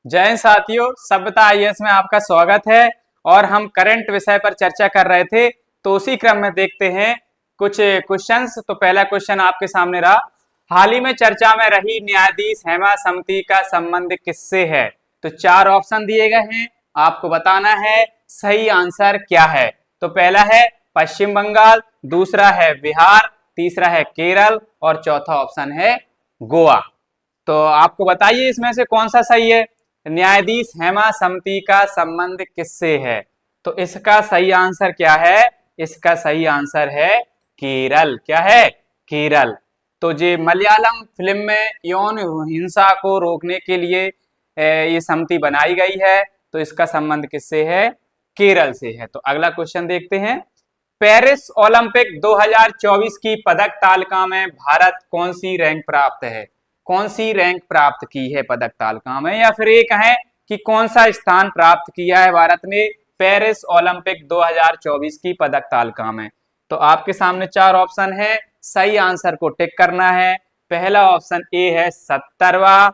जय हिंद साथियों, सभ्यता आईएएस में आपका स्वागत है। और हम करंट विषय पर चर्चा कर रहे थे, तो उसी क्रम में देखते हैं कुछ क्वेश्चंस। तो पहला क्वेश्चन आपके सामने रहा, हाल ही में चर्चा में रही न्यायाधीश हेमा समिति का संबंध किससे है? तो चार ऑप्शन दिए गए हैं, आपको बताना है सही आंसर क्या है। तो पहला है पश्चिम बंगाल, दूसरा है बिहार, तीसरा है केरल और चौथा ऑप्शन है गोवा। तो आपको बताइए इसमें से कौन सा सही है। न्यायाधीश हेमा समिति का संबंध किससे है? तो इसका सही आंसर क्या है? इसका सही आंसर है केरल। क्या है? केरल। तो ये मलयालम फिल्म में यौन हिंसा को रोकने के लिए ये समिति बनाई गई है। तो इसका संबंध किससे है? केरल से है। तो अगला क्वेश्चन देखते हैं, पेरिस ओलंपिक 2024 की पदक तालिका में भारत कौन सी रैंक प्राप्त है? कौन सी रैंक प्राप्त की है पदक तालिका में, या फिर ये कहें कि कौन सा स्थान प्राप्त किया है भारत ने पेरिस ओलंपिक 2024 की पदक तालिका में? तो आपके सामने चार ऑप्शन है, सही आंसर को टिक करना है। पहला ऑप्शन ए है 70वां,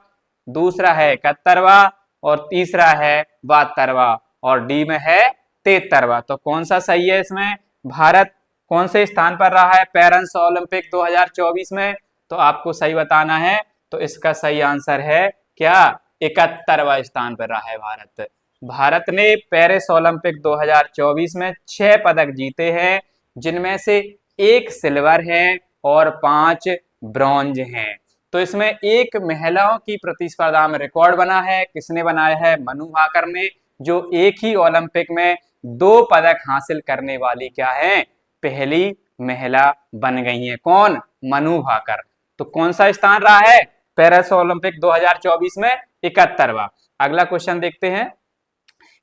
दूसरा है 71वां और तीसरा है 72वां और डी में है 73वां। तो कौन सा सही है इसमें? भारत कौन से स्थान पर रहा है पेरिस ओलंपिक 2024 में? तो आपको सही बताना है। तो इसका सही आंसर है क्या? 71वां स्थान पर रहा है भारत। भारत ने पेरिस ओलंपिक 2024 में 6 पदक जीते हैं, जिनमें से 1 सिल्वर है और 5 ब्रॉन्ज हैं। तो इसमें एक महिलाओं की प्रतिस्पर्धा में रिकॉर्ड बना है। किसने बनाया है? मनु भाकर ने, जो एक ही ओलंपिक में 2 पदक हासिल करने वाली क्या है? पहली महिला बन गई है। कौन? मनु भाकर। तो कौन सा स्थान रहा है पेरिस ओलंपिक 2024 में? 71वां। अगला क्वेश्चन देखते हैं,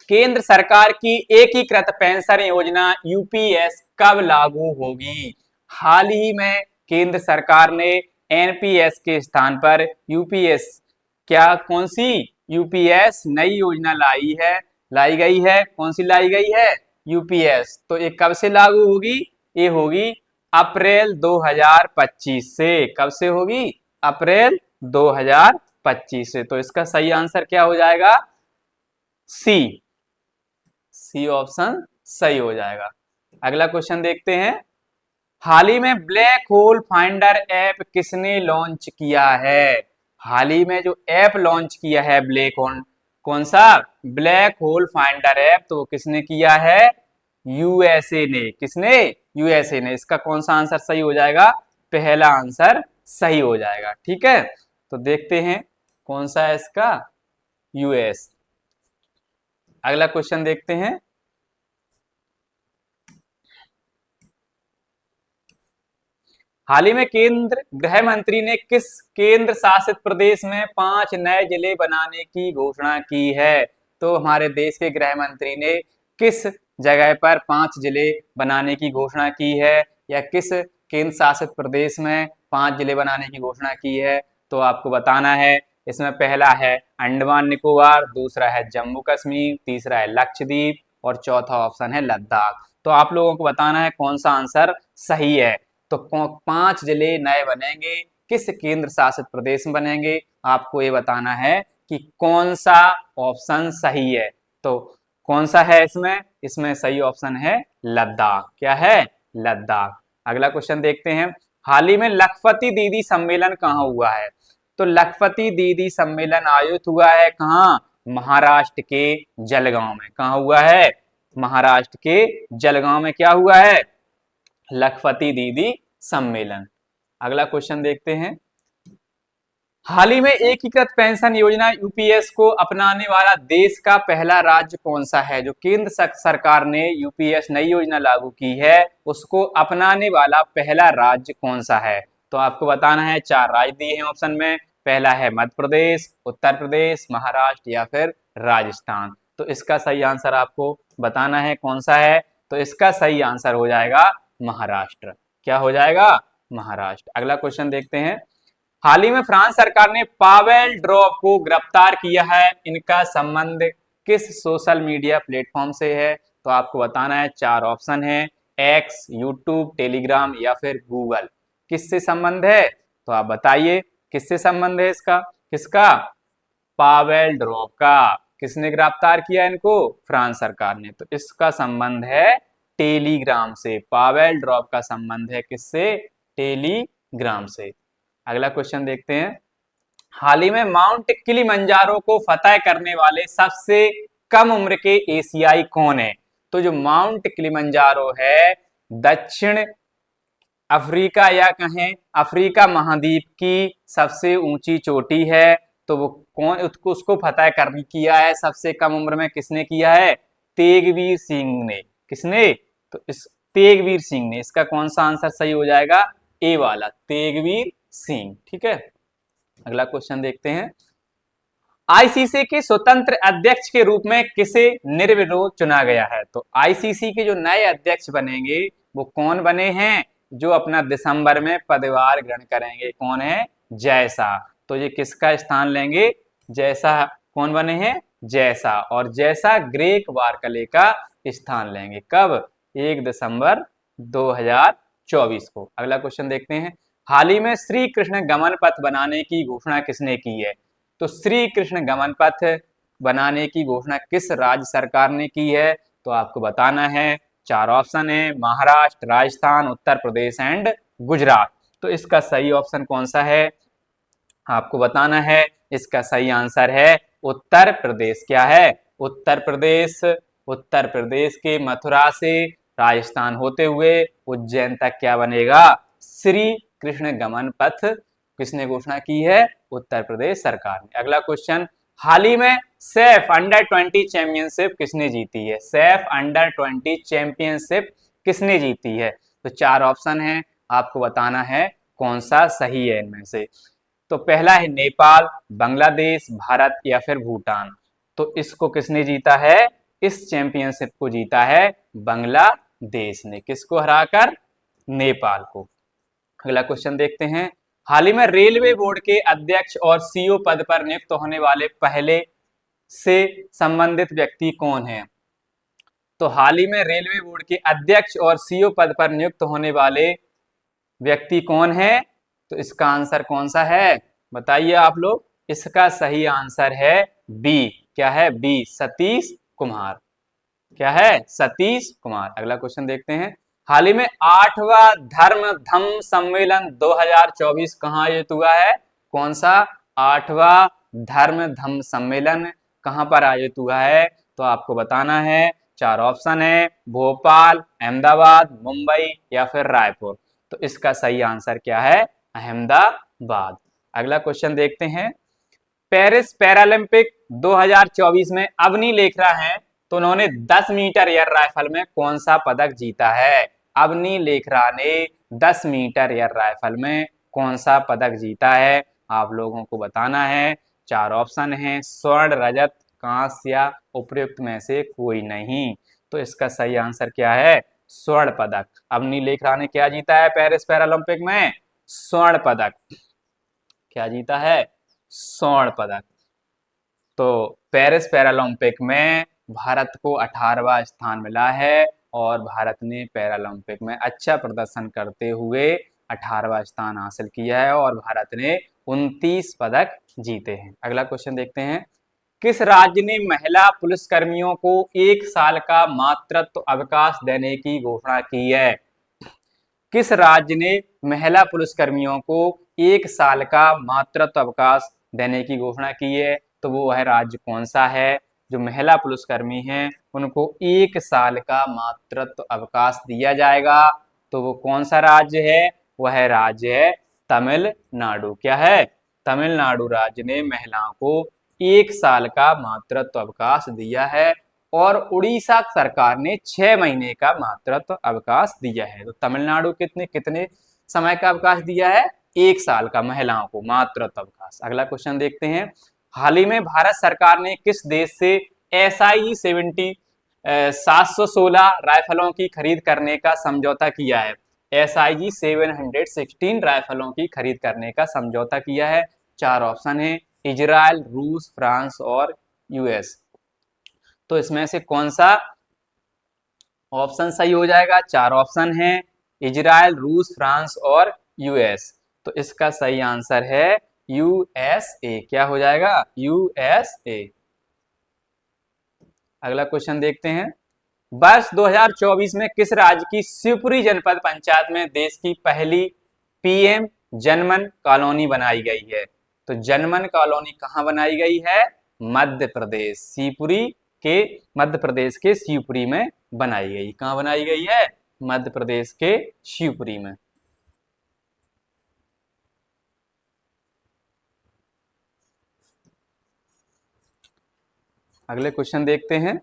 केंद्र सरकार की एकीकृत पेंशन योजना यूपीएस कब लागू होगी? हाल ही में केंद्र सरकार ने एनपीएस के स्थान पर यूपीएस, क्या कौन सी यूपीएस नई योजना लाई गई है? कौन सी लाई गई है? यूपीएस। तो ये कब से लागू होगी? ये होगी अप्रैल 2025 से। कब से होगी? अप्रैल 2025 से। तो इसका सही आंसर क्या हो जाएगा? सी ऑप्शन सही हो जाएगा। अगला क्वेश्चन देखते हैं, हाल ही में ब्लैक होल फाइंडर ऐप किसने लॉन्च किया है? हाल ही में जो ऐप लॉन्च किया है ब्लैक होल, कौन सा? Black hole finder app. तो किसने किया है? यूएसए ने। किसने? यूएसए ने। इसका कौन सा आंसर सही हो जाएगा? पहला आंसर सही हो जाएगा। ठीक है, तो देखते हैं कौन सा है इसका? यूएस। अगला क्वेश्चन देखते हैं, हाल ही में केंद्र गृह मंत्री ने किस केंद्र शासित प्रदेश में 5 नए जिले बनाने की घोषणा की है? तो हमारे देश के गृह मंत्री ने किस जगह पर 5 जिले बनाने की घोषणा की है, या किस केंद्र शासित प्रदेश में 5 जिले बनाने की घोषणा की है? तो आपको बताना है। इसमें पहला है अंडमान निकोबार, दूसरा है जम्मू कश्मीर, तीसरा है लक्षद्वीप और चौथा ऑप्शन है लद्दाख। तो आप लोगों को बताना है कौन सा आंसर सही है। तो 5 जिले नए बनेंगे, किस केंद्र शासित प्रदेश में बनेंगे? आपको ये बताना है कि कौन सा ऑप्शन सही है। तो कौन सा है इसमें? इसमें सही ऑप्शन है लद्दाख। क्या है? लद्दाख। अगला क्वेश्चन देखते हैं, हाल ही में लखपति दीदी सम्मेलन कहाँ हुआ है? तो लखपति दीदी सम्मेलन आयोजित हुआ है कहाँ? महाराष्ट्र के जलगांव में। कहाँ हुआ है? महाराष्ट्र के जलगांव में क्या हुआ है? लखपति दीदी सम्मेलन। अगला क्वेश्चन देखते हैं, हाल ही में एकीकृत पेंशन योजना यूपीएस को अपनाने वाला देश का पहला राज्य कौन सा है? जो केंद्र सरकार ने यूपीएस नई योजना लागू की है, उसको अपनाने वाला पहला राज्य कौन सा है? तो आपको बताना है। 4 राज्य दिए हैं ऑप्शन में, पहला है मध्य प्रदेश, उत्तर प्रदेश, महाराष्ट्र या फिर राजस्थान। तो इसका सही आंसर आपको बताना है कौन सा है। तो इसका सही आंसर हो जाएगा महाराष्ट्र। क्या हो जाएगा? महाराष्ट्र। अगला क्वेश्चन देखते हैं, हाल ही में फ्रांस सरकार ने पावेल ड्रॉप को गिरफ्तार किया है, इनका संबंध किस सोशल मीडिया प्लेटफॉर्म से है? तो आपको बताना है। 4 ऑप्शन है, एक्स, यूट्यूब, टेलीग्राम या फिर गूगल। किससे संबंध है? तो आप बताइए किससे संबंध है इसका? किसका? पावेल ड्रॉप का। किसने गिरफ्तार किया इनको? फ्रांस सरकार ने। तो इसका संबंध है टेलीग्राम से। पावेल ड्रॉप का संबंध है किससे? टेलीग्राम से। अगला क्वेश्चन देखते हैं। हाल ही में माउंट किलिमंजारो को फतह करने वाले सबसे कम उम्र के एशियाई कौन है? तो जो माउंट किलिमंजारो है दक्षिण अफ्रीका या कहें अफ्रीका महाद्वीप की सबसे ऊंची चोटी है। तो वो कौन उसको फतह कर किया है सबसे कम उम्र में? किसने किया है? तेगवीर सिंह ने। किसने? तो इस तेगवीर सिंह ने। इसका कौन सा आंसर सही हो जाएगा? ए वाला, तेगवीर सिंह। ठीक है, अगला क्वेश्चन देखते हैं। आईसीसी के स्वतंत्र अध्यक्ष के रूप में किसे निर्विरोध चुना गया है? तो आईसीसी के जो नए अध्यक्ष बनेंगे वो कौन बने हैं? जो अपना दिसंबर में पदभार ग्रहण करेंगे। कौन है? जय शाह। तो ये किसका स्थान लेंगे? जय शाह कौन बने हैं? जय शाह। और जय शाह ग्रेग बार्कले का स्थान लेंगे। कब? 1 दिसंबर 2024 को। अगला क्वेश्चन देखते हैं। हाल ही में श्री कृष्ण गमन पथ बनाने की घोषणा किसने की है? तो श्री कृष्ण गमन पथ बनाने की घोषणा किस राज्य सरकार ने की है? तो आपको बताना है। 4 ऑप्शन है, महाराष्ट्र, राजस्थान, उत्तर प्रदेश एंड गुजरात। तो इसका सही ऑप्शन कौन सा है? आपको बताना है। इसका सही आंसर है उत्तर प्रदेश। क्या है? उत्तर प्रदेश। उत्तर प्रदेश के मथुरा से राजस्थान होते हुए उज्जैन तक क्या बनेगा? श्री कृष्ण गमन पथ किसने घोषणा की है? उत्तर प्रदेश सरकार ने। अगला क्वेश्चन। हाल ही में सैफ अंडर 20 चैंपियनशिप किसने जीती है? सैफ अंडर 20 चैंपियनशिप किसने जीती है? तो 4 ऑप्शन है, आपको बताना है कौन सा सही है इनमें से। तो पहला है नेपाल, बांग्लादेश, भारत या फिर भूटान। तो इसको किसने जीता है? इस चैंपियनशिप को जीता है बांग्लादेश ने। किसको हराकर? नेपाल को। अगला क्वेश्चन देखते हैं। हाल ही में रेलवे बोर्ड के अध्यक्ष और सीईओ पद पर नियुक्त होने वाले पहले से संबंधित व्यक्ति कौन है? तो हाल ही में रेलवे बोर्ड के अध्यक्ष और सीईओ पद पर नियुक्त होने वाले व्यक्ति कौन है? तो इसका आंसर कौन सा है? बताइए आप लोग। इसका सही आंसर है बी। क्या है? बी, सतीश कुमार। क्या है? सतीश कुमार। अगला क्वेश्चन देखते हैं। हाल ही में 8वां धर्म धम्म सम्मेलन 2024 कहाँ आयोजित हुआ है? कौन सा 8वां धर्म धम्म सम्मेलन कहाँ पर आयोजित हुआ है? तो आपको बताना है। 4 ऑप्शन है, भोपाल, अहमदाबाद, मुंबई या फिर रायपुर। तो इसका सही आंसर क्या है? अहमदाबाद। अगला क्वेश्चन देखते हैं। पेरिस पैरालंपिक 2024 में अवनी लेखरा हैं, तो उन्होंने 10 मीटर एयर राइफल में कौन सा पदक जीता है? अवनी लेखरा ने 10 मीटर एयर राइफल में कौन सा पदक जीता है? आप लोगों को बताना है। 4 ऑप्शन हैं, स्वर्ण, रजत, कांस्य या उपयुक्त में से कोई नहीं। तो इसका सही आंसर क्या है? स्वर्ण पदक। अवनी लेखरा ने क्या जीता है पेरिस पैरालंपिक में? स्वर्ण पदक। क्या जीता है? स्वर्ण पदक। तो पेरिस पैरालंपिक में भारत को 18वां स्थान मिला है और भारत ने पैरालंपिक में अच्छा प्रदर्शन करते हुए 18वां स्थान हासिल किया है और भारत ने 29 पदक जीते हैं। अगला क्वेश्चन देखते हैं। किस राज्य ने महिला पुलिसकर्मियों को 1 साल का मातृत्व अवकाश देने की घोषणा की है? किस राज्य ने महिला पुलिसकर्मियों को 1 साल का मातृत्व अवकाश देने की घोषणा की है? तो वो वह राज्य कौन सा है? जो महिला पुलिसकर्मी हैं उनको 1 साल का मातृत्व अवकाश दिया जाएगा। तो वो कौन सा राज्य है? वह राज्य है तमिलनाडु। क्या है? तमिलनाडु राज्य ने महिलाओं को 1 साल का मातृत्व अवकाश दिया है और उड़ीसा सरकार ने 6 महीने का मातृत्व अवकाश दिया है। तो तमिलनाडु कितने समय का अवकाश दिया है? 1 साल का महिलाओं को मातृत्व अवकाश। अगला क्वेश्चन देखते हैं। हाल ही में भारत सरकार ने किस देश से SIG 716 राइफलों की खरीद करने का समझौता किया है? SIG 716 राइफलों की खरीद करने का समझौता किया है। 4 ऑप्शन है, इजराइल, रूस, फ्रांस और US। तो इसमें से कौन सा ऑप्शन सही हो जाएगा? 4 ऑप्शन है, इजराइल, रूस, फ्रांस और US। तो इसका सही आंसर है यूएसए, क्या हो जाएगा? यूएसए। अगला क्वेश्चन देखते हैं। वर्ष 2024 में किस राज्य की शिवपुरी जनपद पंचायत में देश की पहली पीएम जनमन कॉलोनी बनाई गई है? तो जनमन कॉलोनी कहाँ बनाई गई है? मध्य प्रदेश, शिवपुरी के, मध्य प्रदेश के शिवपुरी में बनाई गई। कहाँ बनाई गई है? मध्य प्रदेश के शिवपुरी में। अगले क्वेश्चन देखते हैं।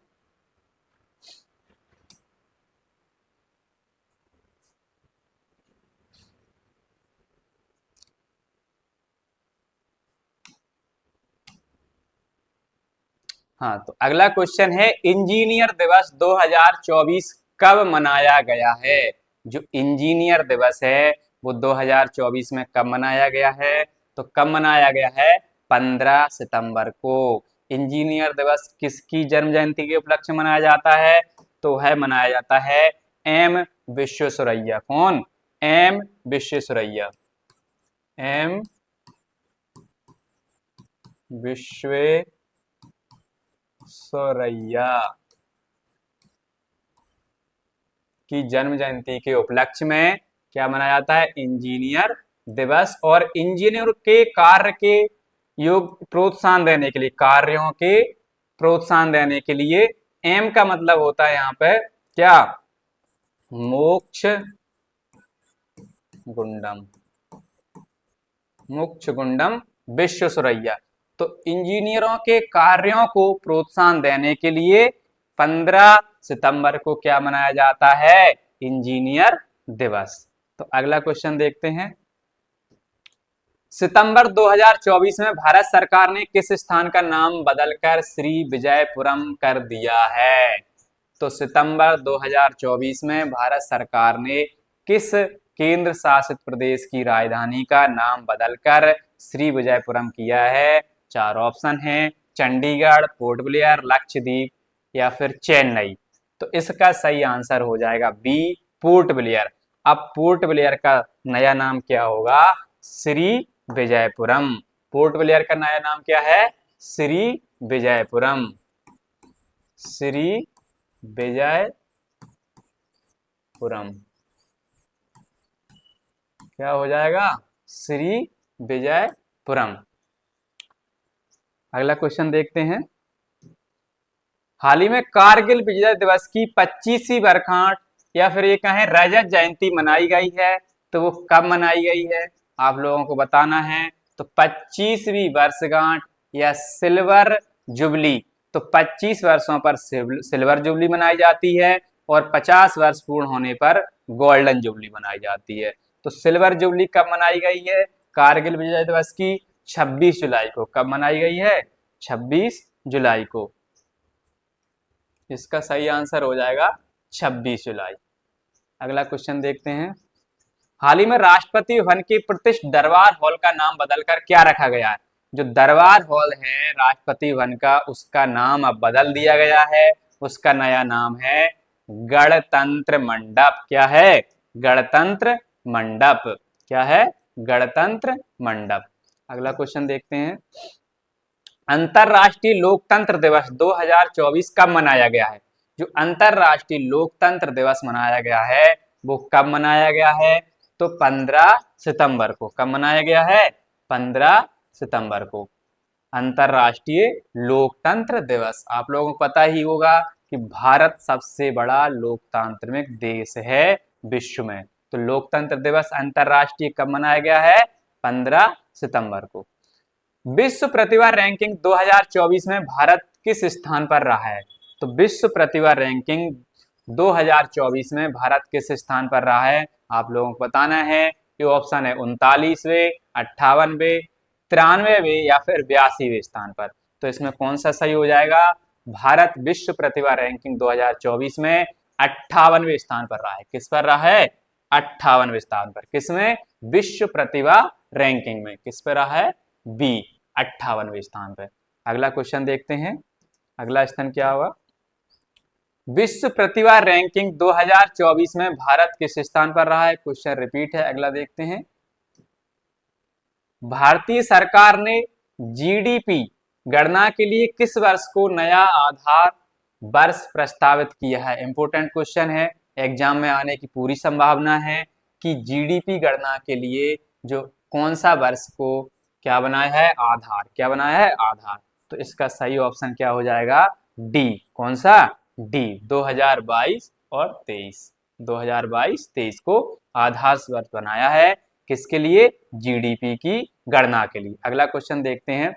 हाँ, तो अगला क्वेश्चन है, इंजीनियर दिवस 2024 कब मनाया गया है? जो इंजीनियर दिवस है वो 2024 में कब मनाया गया है? तो कब मनाया गया है? 15 सितंबर को। इंजीनियर दिवस किसकी जन्म जयंती के उपलक्ष्य में मनाया जाता है? तो है मनाया जाता है एम विश्वेश्वरैया। कौन? एम विश्वेश्वरैया। एम विश्वेश्वरैया की जन्म जयंती के उपलक्ष्य में क्या मनाया जाता है? इंजीनियर दिवस। और इंजीनियर के कार्य के योग प्रोत्साहन देने के लिए, कार्यों के प्रोत्साहन देने के लिए, एम का मतलब होता है यहाँ पे क्या? मोक्ष गुंडम, मोक्ष गुंडम विश्वेश्वरैया। तो इंजीनियरों के कार्यों को प्रोत्साहन देने के लिए 15 सितंबर को क्या मनाया जाता है? इंजीनियर दिवस। तो अगला क्वेश्चन देखते हैं। सितंबर 2024 में भारत सरकार ने किस स्थान का नाम बदलकर श्री विजयपुरम कर दिया है? तो सितंबर 2024 में भारत सरकार ने किस केंद्र शासित प्रदेश की राजधानी का नाम बदलकर श्री विजयपुरम किया है? 4 ऑप्शन हैं, चंडीगढ़, पोर्ट ब्लेयर, लक्षद्वीप या फिर चेन्नई। तो इसका सही आंसर हो जाएगा बी, पोर्ट ब्लेयर। अब पोर्ट ब्लेयर का नया नाम क्या होगा? श्री विजयपुरम। पोर्ट ब्लेयर का नया नाम क्या है? श्री विजयपुरम। श्री विजयपुरम क्या हो जाएगा? श्री विजयपुरम। अगला क्वेश्चन देखते हैं। हाल ही में कारगिल विजय दिवस की 25वीं वर्षगांठ या फिर ये कहें रजत जयंती मनाई गई है, तो वो कब मनाई गई है? आप लोगों को बताना है। तो 25वीं वर्षगांठ या सिल्वर जुबली, तो 25 वर्षों पर सिल्वर जुबली मनाई जाती है और 50 वर्ष पूर्ण होने पर गोल्डन जुबली मनाई जाती है। तो सिल्वर जुबली कब मनाई गई है? कारगिल विजय दिवस की 26 जुलाई को। कब मनाई गई है? 26 जुलाई को। इसका सही आंसर हो जाएगा 26 जुलाई। अगला क्वेश्चन देखते हैं। हाल ही में राष्ट्रपति भवन के प्रतिष्ठित दरबार हॉल का नाम बदलकर क्या रखा गया है? जो दरबार हॉल है राष्ट्रपति भवन का, उसका नाम अब बदल दिया गया है। उसका नया नाम है गणतंत्र मंडप। क्या है? गणतंत्र मंडप। क्या है? गणतंत्र मंडप। अगला क्वेश्चन देखते हैं। अंतरराष्ट्रीय लोकतंत्र दिवस 2024 कब मनाया गया है? जो अंतरराष्ट्रीय लोकतंत्र दिवस मनाया गया है वो कब मनाया गया है? तो 15 सितंबर को। कब मनाया गया है? 15 सितंबर को। अंतरराष्ट्रीय लोकतंत्र दिवस। आप लोगों को पता ही होगा कि भारत सबसे बड़ा लोकतांत्रिक देश है विश्व में। तो लोकतंत्र दिवस अंतरराष्ट्रीय कब मनाया गया है? 15 सितंबर को। विश्व प्रतिभा रैंकिंग 2024 में भारत किस स्थान पर रहा है? तो विश्व प्रतिभा रैंकिंग 2024 में भारत किस स्थान पर रहा है? आप लोगों को बताना है। ये ऑप्शन है 39वें, 58वें, 93वें या फिर 82वें स्थान पर। तो इसमें कौन सा सही हो जाएगा? भारत विश्व प्रतिभा रैंकिंग 2024 में 58वें स्थान पर रहा है। किस पर रहा है? 58वें स्थान पर। किसमें? विश्व प्रतिभा रैंकिंग में। किस पर रहा है? बी, 58वें स्थान पर। अगला क्वेश्चन देखते हैं। अगला स्थान क्या होगा? विश्व प्रतिभा रैंकिंग 2024 में भारत किस स्थान पर रहा है? क्वेश्चन रिपीट है। अगला देखते हैं। भारतीय सरकार ने जीडीपी गणना के लिए किस वर्ष को नया आधार वर्ष प्रस्तावित किया है? इंपोर्टेंट क्वेश्चन है, एग्जाम में आने की पूरी संभावना है कि जीडीपी गणना के लिए जो कौन सा वर्ष को क्या बनाया है? आधार। क्या बनाया है? आधार। तो इसका सही ऑप्शन क्या हो जाएगा? डी। कौन सा? डी। 2022 और 23। 2022-23 को आधार वर्ष बनाया है। किसके लिए? जीडीपी की गणना के लिए। अगला क्वेश्चन देखते हैं।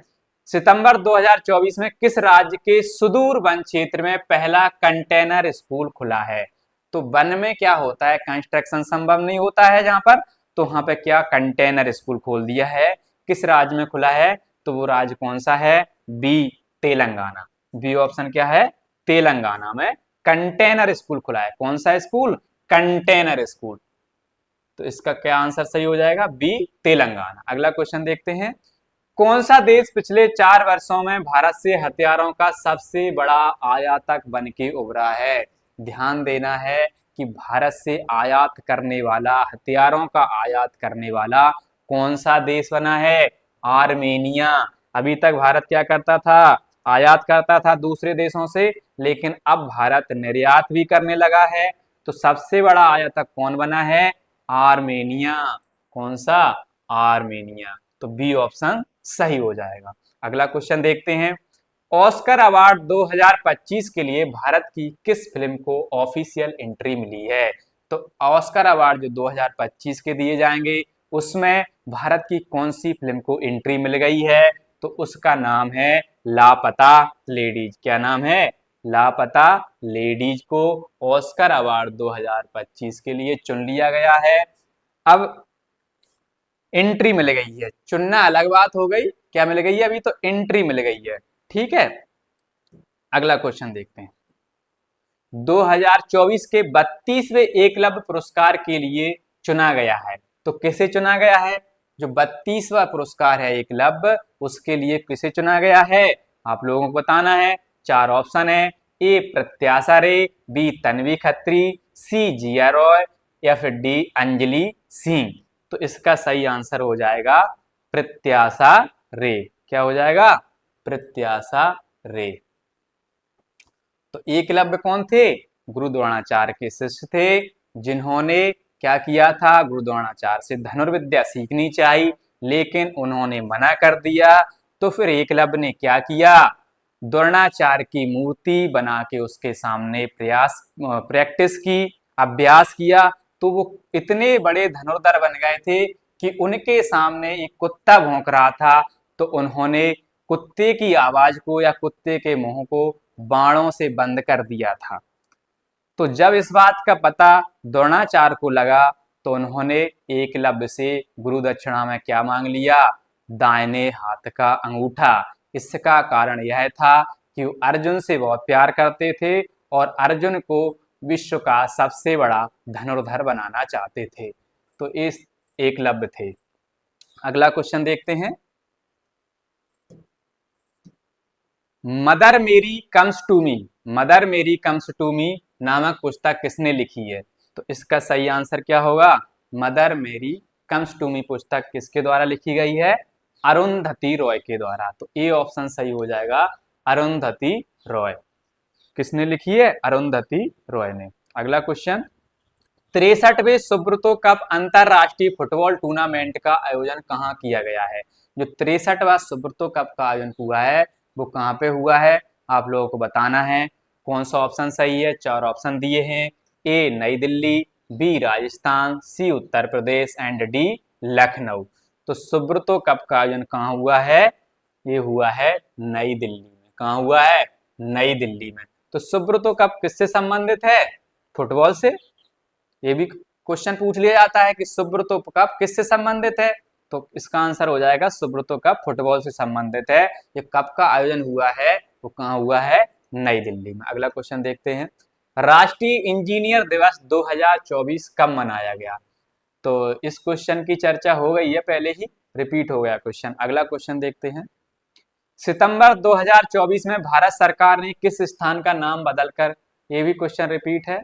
सितंबर 2024 में किस राज्य के सुदूर वन क्षेत्र में पहला कंटेनर स्कूल खुला है? तो वन में क्या होता है? कंस्ट्रक्शन संभव नहीं होता है जहां पर, तो वहां पे क्या कंटेनर स्कूल खोल दिया है। किस राज्य में खुला है? तो वो राज्य कौन सा है? बी, तेलंगाना। बी ऑप्शन क्या है? तेलंगाना में कंटेनर स्कूल खुला है। कौन सा स्कूल? Container school. तो इसका क्या आंसर सही हो जाएगा? बी, तेलंगाना। अगला क्वेश्चन देखते हैं। कौन सा देश पिछले 4 वर्षों में भारत से हथियारों का सबसे बड़ा आयातक बन के उभरा है? ध्यान देना है कि भारत से आयात करने वाला, हथियारों का आयात करने वाला कौन सा देश बना है? आर्मेनिया। अभी तक भारत क्या करता था? आयात करता था दूसरे देशों से, लेकिन अब भारत निर्यात भी करने लगा है। तो सबसे बड़ा आयातक कौन बना है? आर्मेनिया। कौन सा? आर्मेनिया। तो बी ऑप्शन सही हो जाएगा। अगला क्वेश्चन देखते हैं। ऑस्कर अवार्ड 2025 के लिए भारत की किस फिल्म को ऑफिशियल एंट्री मिली है? तो ऑस्कर अवार्ड जो 2025 के दिए जाएंगे, उसमें भारत की कौन सी फिल्म को एंट्री मिल गई है? तो उसका नाम है लापता लेडीज। क्या नाम है? लापता लेडीज को ऑस्कर अवार्ड 2025 के लिए चुन लिया गया है। अब एंट्री मिल गई है, चुनना अलग बात हो गई, क्या मिल गई है? अभी तो एंट्री मिल गई है। ठीक है, अगला क्वेश्चन देखते हैं। 2024 के 32वें एकलव्य पुरस्कार के लिए चुना गया है। तो किसे चुना गया है? जो 32वां पुरस्कार है एकलव्य, उसके लिए किसे चुना गया है? आप लोगों को बताना है। 4 ऑप्शन है। ए प्रत्याशा रे, बी तन्वी खत्री, सी जिया रॉय या फिर डी अंजलि सिंह। तो इसका सही आंसर हो जाएगा प्रत्याशा रे। क्या हो जाएगा? प्रत्याशा रे। तो एकलव्य कौन थे? गुरु द्रोणाचार्य के शिष्य थे, जिन्होंने क्या किया था? गुरु द्रोणाचार्य से धनुर्विद्या सीखनी चाहिए, लेकिन उन्होंने मना कर दिया। तो फिर एकलव्य ने क्या किया? द्रोणाचार्य की मूर्ति बना के उसके सामने प्रैक्टिस की, अभ्यास किया। तो वो इतने बड़े धनुर्धर बन गए थे कि उनके सामने एक कुत्ता भौंक रहा था, तो उन्होंने कुत्ते की आवाज को या कुत्ते के मुंह को बाणों से बंद कर दिया था। तो जब इस बात का पता द्रोणाचार्य को लगा, तो उन्होंने एकलव्य से गुरु दक्षिणा में क्या मांग लिया? दाहिने हाथ का अंगूठा। इसका कारण यह था कि वो अर्जुन से बहुत प्यार करते थे और अर्जुन को विश्व का सबसे बड़ा धनुर्धर बनाना चाहते थे। तो इस एकलव्य थे। अगला क्वेश्चन देखते हैं। मदर मेरी कम्स टू मी, मदर मेरी कम्स टू मी नामक पुस्तक किसने लिखी है? तो इसका सही आंसर क्या होगा? मदर मेरी कम्स टू मी पुस्तक किसके द्वारा लिखी गई है? अरुंधति रॉय के द्वारा। तो ए ऑप्शन सही हो जाएगा, अरुंधति रॉय। किसने लिखी है? अरुंधति रॉय ने। अगला क्वेश्चन। 63वें सुब्रतो कप अंतरराष्ट्रीय फुटबॉल टूर्नामेंट का आयोजन कहाँ किया गया है? जो 63वां सुब्रतो कप का आयोजन हुआ है, वो कहाँ पे हुआ है? आप लोगों को बताना है। कौन सा ऑप्शन सही है? 4 ऑप्शन दिए हैं। A New Delhi, B Rajasthan, C Uttar Pradesh and D Lucknow. तो सुब्रतो कप का आयोजन कहाँ हुआ है? ये हुआ है नई दिल्ली में। कहाँ हुआ है? नई दिल्ली में। तो सुब्रतो कप किससे संबंधित है? फुटबॉल से। ये भी क्वेश्चन पूछ लिया जाता है कि सुब्रतो कप किससे संबंधित है? तो इसका आंसर हो जाएगा सुब्रतो कप फुटबॉल से संबंधित है। ये कप का आयोजन हुआ है, वो कहाँ हुआ है? नई दिल्ली में। अगला क्वेश्चन देखते हैं। राष्ट्रीय इंजीनियर दिवस 2024 कब मनाया गया? तो इस क्वेश्चन की चर्चा हो गई है पहले ही, रिपीट हो गया क्वेश्चन। अगला क्वेश्चन देखते हैं। सितंबर 2024 में भारत सरकार ने किस स्थान का नाम बदलकर, ये भी क्वेश्चन रिपीट है,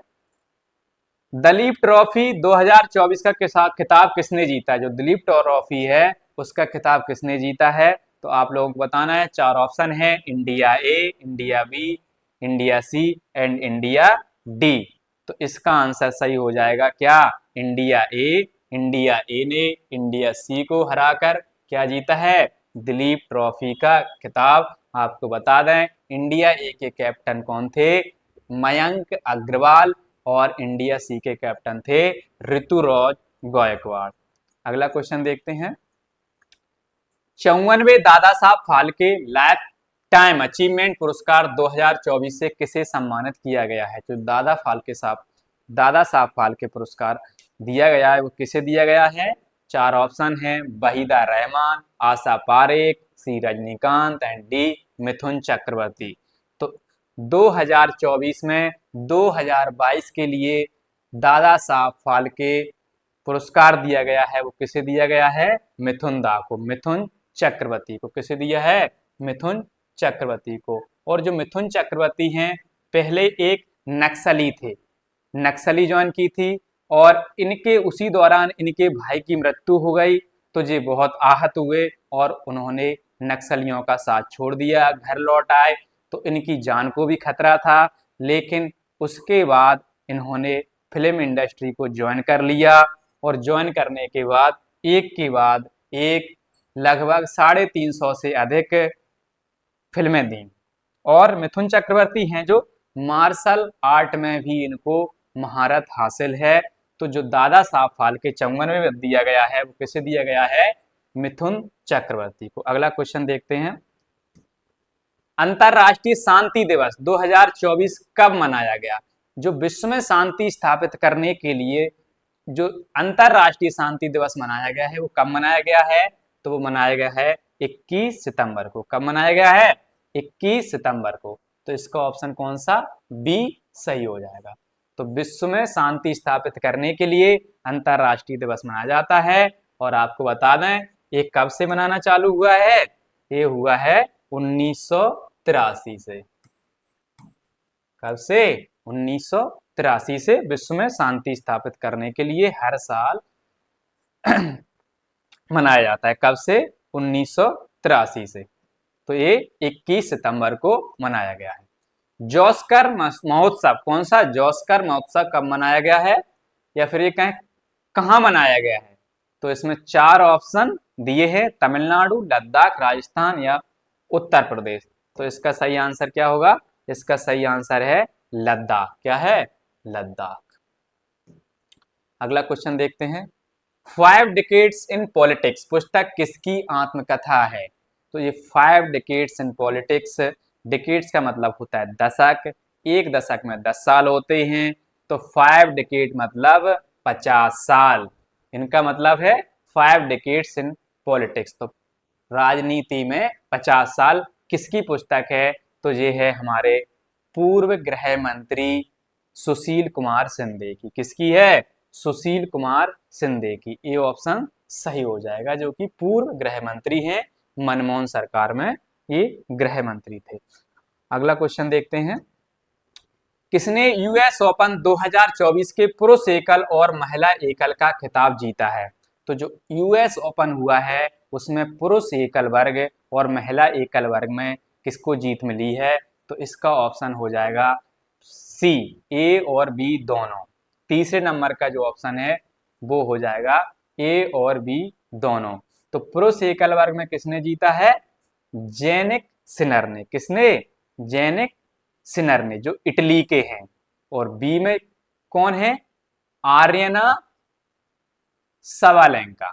दलीप ट्रॉफी 2024 का खिताब किसने जीता? जो दलीप ट्रॉफी है उसका खिताब किसने जीता है? तो आप लोगों को बताना है। 4 ऑप्शन है, India A, India B, India C and India D. तो इसका आंसर सही हो जाएगा क्या? India A. इंडिया ए ने इंडिया सी को हराकर क्या जीता है? दिलीप ट्रॉफी का खिताब। आपको बता दें इंडिया ए के कैप्टन कौन थे? मयंक अग्रवाल, और इंडिया सी के कैप्टन थे ऋतुराज गायकवाड़। अगला क्वेश्चन देखते हैं। 54वें Dada Saheb Phalke life time achievement पुरस्कार 2024 से किसे सम्मानित किया गया है? जो दादा साहब फाल्के पुरस्कार दिया गया है वो किसे दिया गया है? 4 ऑप्शन है, वहीदा रहमान, आशा पारेख, सी रजनीकांत एंड डी मिथुन चक्रवर्ती। तो 2024 में 2022 के लिए दादा साहब फाल्के पुरस्कार दिया गया है वो किसे दिया गया है? मिथुन दा को, मिथुन चक्रवर्ती को। किसे दिया है? मिथुन चक्रवर्ती को। और जो मिथुन चक्रवर्ती हैं पहले एक नक्सली थे, नक्सली ज्वाइन की थी और इनके उसी दौरान इनके भाई की मृत्यु हो गई, तो ये बहुत आहत हुए और उन्होंने नक्सलियों का साथ छोड़ दिया, घर लौट आए। तो इनकी जान को भी खतरा था, लेकिन उसके बाद इन्होंने फिल्म इंडस्ट्री को ज्वाइन कर लिया और ज्वाइन करने के बाद एक लगभग 350 से अधिक फिल्में दी। और मिथुन चक्रवर्ती हैं जो मार्शल आर्ट में भी इनको महारत हासिल है। तो जो दादा साहब फाल्के 54वें में दिया गया है वो किसे दिया गया है? मिथुन चक्रवर्ती को। अगला क्वेश्चन देखते हैं। अंतरराष्ट्रीय शांति दिवस 2024 कब मनाया गया? जो विश्व में शांति स्थापित करने के लिए जो अंतरराष्ट्रीय शांति दिवस मनाया गया है वो कब मनाया गया है? तो वो मनाया गया है 21 सितंबर को। कब मनाया गया है? 21 सितंबर को। तो इसका ऑप्शन कौन सा? बी सही हो जाएगा। तो विश्व में शांति स्थापित करने के लिए अंतरराष्ट्रीय दिवस मनाया जाता है। और आपको बता दें ये कब से मनाना चालू हुआ है? ये हुआ है 1983 से। कब से? 1983 से विश्व में शांति स्थापित करने के लिए हर साल मनाया जाता है। कब से? 1983 से। तो ये 21 सितंबर को मनाया गया है। जॉस्कर महोत्सव, कौन सा जॉस्कर महोत्सव कब मनाया गया है? या फिर ये कहाँ मनाया गया है? तो इसमें 4 ऑप्शन दिए हैं, तमिलनाडु, लद्दाख, राजस्थान या उत्तर प्रदेश। तो इसका सही आंसर क्या होगा? इसका सही आंसर है लद्दाख। क्या है? लद्दाख। अगला क्वेश्चन देखते हैं। 5 डिकेड्स इन पॉलिटिक्स पुस्तक किसकी आत्मकथा है? तो ये 5 डिकेड्स इन पॉलिटिक्स, डिकेड्स का मतलब होता है दशक, एक दशक में 10 साल होते हैं। तो 5 डिकेड मतलब 50 साल। इनका मतलब है 5 डिकेड्स इन पॉलिटिक्स। तो राजनीति में 50 साल किसकी पुस्तक है? तो ये है हमारे पूर्व गृह मंत्री सुशील कुमार शिंदे की। किसकी है? सुशील कुमार शिंदे की। ए ऑप्शन सही हो जाएगा, जो कि पूर्व गृह मंत्री हैं, मनमोहन सरकार में ये गृह मंत्री थे। अगला क्वेश्चन देखते हैं। किसने यूएस ओपन 2024 के पुरुष एकल और महिला एकल का खिताब जीता है? तो जो यूएस ओपन हुआ है उसमें पुरुष एकल वर्ग और महिला एकल वर्ग में किसको जीत मिली है? तो इसका ऑप्शन हो जाएगा सी, ए और बी दोनों। तीसरे नंबर का जो ऑप्शन है वो हो जाएगा ए और बी दोनों। तो पुरुष एकल वर्ग में किसने जीता है? जेनिक सिनर ने। किसने? जेनिक सिनर ने, जो इटली के हैं। और बी में कौन है? आर्यना सवालेंका।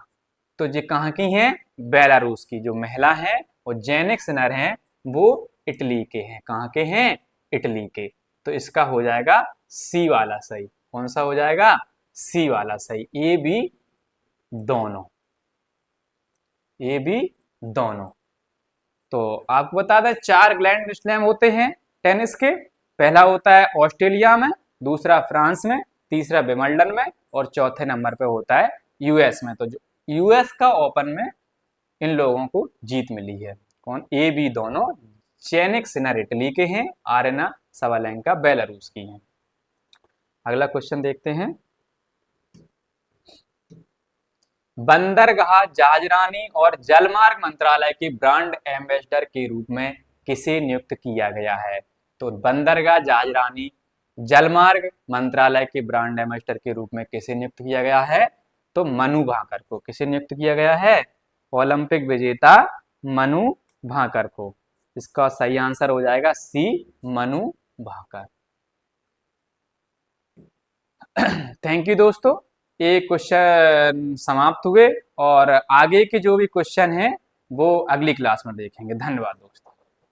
तो ये कहाँ की हैं? बेलारूस की जो महिला है। और जेनिक सिनर हैं वो इटली के हैं। कहाँ के हैं? इटली के। तो इसका हो जाएगा सी वाला सही। कौन सा हो जाएगा? सी वाला सही। ए बी दोनों, ए बी दोनों। तो आपको बता दें 4 ग्रैंड स्लैम होते हैं टेनिस के। पहला होता है ऑस्ट्रेलिया में, दूसरा फ्रांस में, तीसरा विंबलडन में और चौथे नंबर पे होता है यूएस में। तो जो यूएस का ओपन में इन लोगों को जीत मिली है। कौन? ए बी दोनों। जेनिक सिनर इटली के हैं, आर्यना सवालेंका बेलारूस की हैं। अगला क्वेश्चन देखते हैं। बंदरगाह जहाजरानी और जलमार्ग मंत्रालय की ब्रांड एम्बेसडर के रूप में किसे नियुक्त किया गया है? तो बंदरगाह जहाजरानी जलमार्ग मंत्रालय के ब्रांड एम्बेसडर के रूप में किसे नियुक्त किया गया है? तो मनु भाकर को। किसे नियुक्त किया गया है? ओलंपिक विजेता मनु भाकर को। इसका सही आंसर हो जाएगा सी, मनु भाकर। थैंक यू दोस्तों, ये क्वेश्चन समाप्त हुए और आगे के जो भी क्वेश्चन हैं वो अगली क्लास में देखेंगे। धन्यवाद दोस्तों।